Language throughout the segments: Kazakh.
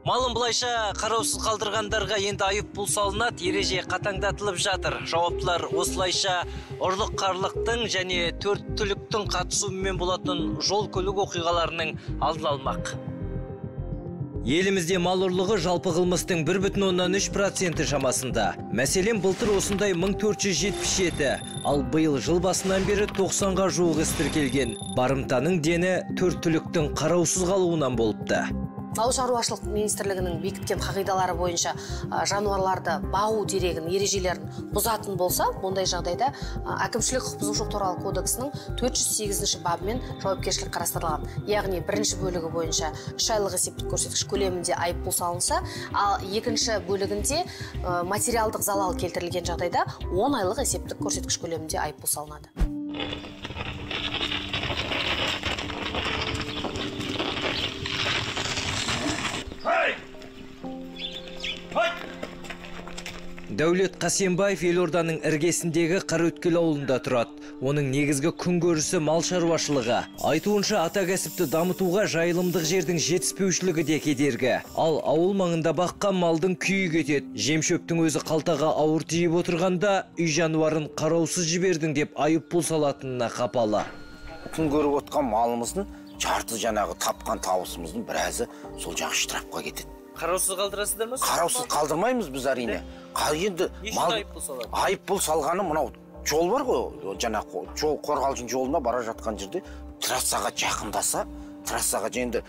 Малын бұлайша қараусыз қалдырғандарға енді айыппұл салынады, ереже қатаңдатылып жатыр. Жауаптылар осылайша ұрлық қарлықтың және төрт түліктің қатысуымен болатын жол көлік оқиғаларының алдын алмақ. Елімізде мал ұрлығы жалпы қылмыстың 1,3% шамасында. Мәселен, былтыр осындай 1477, ал биыл жыл басынан бері 90-ға жуық іс тіркелген. Барымтаның дені төрт түліктің қараусыз қалуынан болыпты. Ауыл шаруашылық министрлігінің бекіткен қағидалары бойынша жануарларды бағу дерегін ережелерін бұзатын болса, бұндай жағдайда әкімшілік құқық бұзушылық туралы кодексінің 408 бабымен жауапкершілік қарастырылған. Яғни бірінші бөлігі бойынша 3 айлық есептік көрсеткіш көлемінде айыппұл салынса, ал екінші бөлігінде материалдық залал келтірілген жағдайда 10 айлық есептік көрсеткіш көлемінде айыппұл салынады. Дәулет Қасенбаев елорданың іргесіндегі Қараөткел ауылында тұрады. Оның негізгі күнкөрісі мал шаруашылығы. Айтуынша, ата кәсіпті дамытуға жайылымдық жердің жетіспеушілігі де кедергі. Ал ауыл маңында баққан малдың күйі кетеді. Жемшөптің өзі қалтаға ауыр тиіп отырғанда, үй жануарын қараусыз жібердің деп айыппұл салатынына қапалы. Күн көріп отқан малымыздың жарты жаңағы тапқан табысымыздың біразы сол жағы штрафқа кетеді. Қараусыз қалдырасыздар ма? Қараусыз қалдырмаймыз біз әрине. Енді айыппұл салғаны мынау жол бар ғой, жаңағы жол қорғалжын жолына бара жатқан жерде трассаға жақындаса, трассаға енді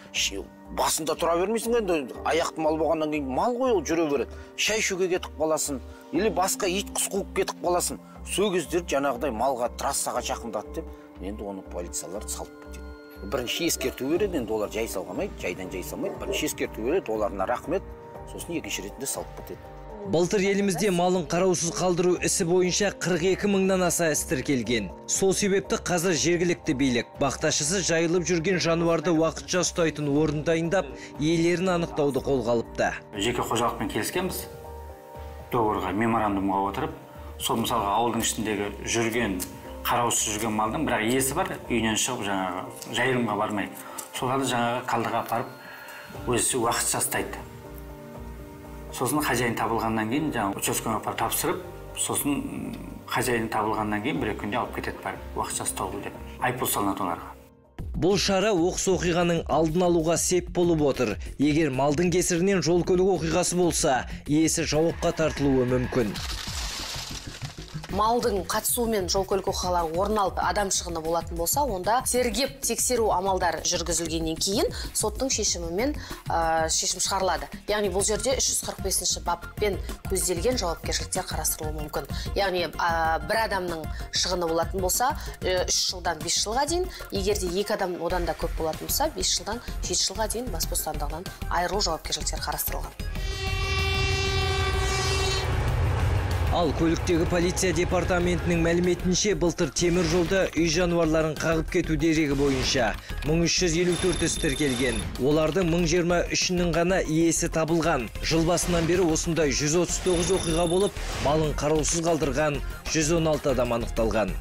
басында тұра бермейсің, енді аяқты мал болғаннан кейін мал ғой ол жүре береді. Шай ішуге кетіп қаласың, или басқа ит құс қуып кетіп қаласың. Сол кездер жаңағыдай малға трассаға жақындады деп, енді оны полициялар салып кетеді. Бірінші ескерту береді, енді олар жай салғамайды, жайдан жай салмайды. Бірінші ескерту береді, оларына рахмет, сосын екінші ретінде салып кетеді. Былтыр елімізде малын қараусыз қалдыру ісі бойынша 42 мыңнан аса іс тіркелген. Сол себепті қазір жергілікті билік бақташысы жайылып жүрген жануарды уақытша ұстайтын орын дайындап, иелерін анықтауды қолға алыпты. Жеке қожалықпен келіскенбіз. Договорға, меморандумға отырып, сол мысалға ауылдың ішіндегі жүрген қараусыз жүрген малдың бірақ иесі бар, үйінен шығып жаңағы жайылымға бармай. Соларды жаңағы қалдыға апарып өзі уақытша ұстайды. Сосын қожайын табылғаннан кейін жаңағы учаскеге апарып тапсырып, сосын қожайын табылғаннан кейін бір-екі күнде алып кетеді бар, уақытша ұстау деп. Айыппұл салынады оларға. Бұл шара оқыс оқиғаның алдын алуға сеп болып отыр. Егер малдың кесірінен жол көлік оқиғасы болса, иесі жауапқа тартылуы мүмкін. Малдың қатысуымен жол көлік оқиғалары орын алып адам шығыны болатын болса, онда тергеп тексеру амалдар жүргізілгеннен кейін соттың шешімімен шешім шығарылады. Яғни бұл жерде 345-ші баппен көзделген жауапкершіліктер қарастырылуы мүмкін. Яғни бір адамның шығыны болатын болса, 3 жылдан 5 жылға дейін, егер де 2 адам одан да көп болатын болса, 5 жылдан 7 жылға дейін бас бостандығынан айырылу жауапкершіліктер қарастырылған. Ал көліктегі полиция департаментінің мәліметінше, былтыр темір жолда үй жануарларын қағып кету дерегі бойынша 1354 іс тіркелген. Олардың 1023-нің ғана иесі табылған. Жыл басынан бері осындай 139 оқиға болып, малын қараусыз қалдырған 116 адам анықталған.